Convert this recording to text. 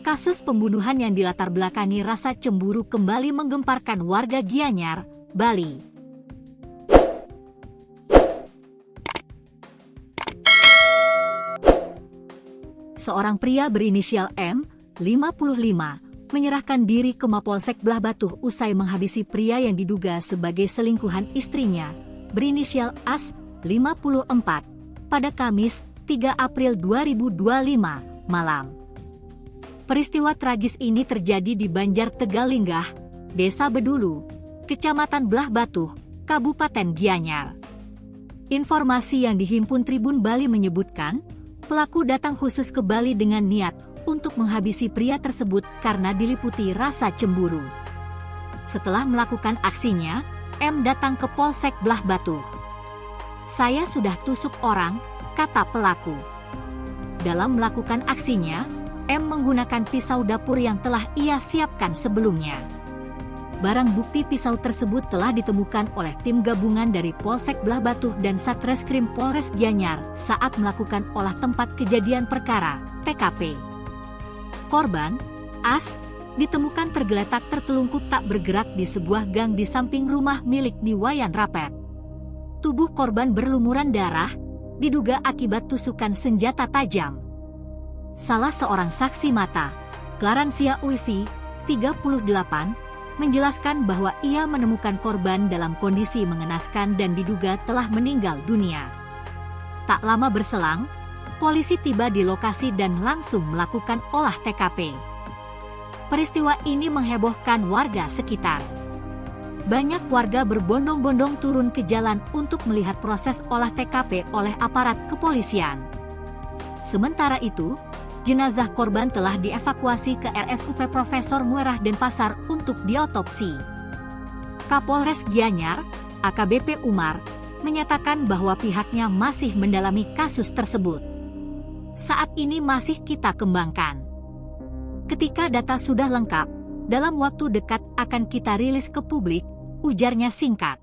Kasus pembunuhan yang dilatar belakangi rasa cemburu kembali menggemparkan warga Gianyar, Bali. Seorang pria berinisial M, 55, menyerahkan diri ke Mapolsek Belah Batuh usai menghabisi pria yang diduga sebagai selingkuhan istrinya, berinisial AS, 54, pada Kamis, 3 April 2025, malam. Peristiwa tragis ini terjadi di Banjar Tegalinggah, Desa Bedulu, Kecamatan Belah Batuh, Kabupaten Gianyar. Informasi yang dihimpun Tribun Bali menyebutkan, pelaku datang khusus ke Bali dengan niat untuk menghabisi pria tersebut karena diliputi rasa cemburu. Setelah melakukan aksinya, M datang ke Polsek Belah Batuh. "Saya sudah tusuk orang," kata pelaku. Dalam melakukan aksinya, M menggunakan pisau dapur yang telah ia siapkan sebelumnya. Barang bukti pisau tersebut telah ditemukan oleh tim gabungan dari Polsek Belah Batuh dan Satreskrim Polres Gianyar saat melakukan olah tempat kejadian perkara, TKP. Korban, AS, ditemukan tergeletak tertelungkup tak bergerak di sebuah gang di samping rumah milik Niwayan Rapet. Tubuh korban berlumuran darah, diduga akibat tusukan senjata tajam. Salah seorang saksi mata, Clarencia Uivi, 38, menjelaskan bahwa ia menemukan korban dalam kondisi mengenaskan dan diduga telah meninggal dunia. Tak lama berselang, polisi tiba di lokasi dan langsung melakukan olah TKP. Peristiwa ini menghebohkan warga sekitar. Banyak warga berbondong-bondong turun ke jalan untuk melihat proses olah TKP oleh aparat kepolisian. Sementara itu, jenazah korban telah dievakuasi ke RSUP Profesor Muarah Denpasar untuk diotopsi. Kapolres Gianyar, AKBP Umar, menyatakan bahwa pihaknya masih mendalami kasus tersebut. Saat ini masih kita kembangkan. Ketika data sudah lengkap, dalam waktu dekat akan kita rilis ke publik, ujarnya singkat.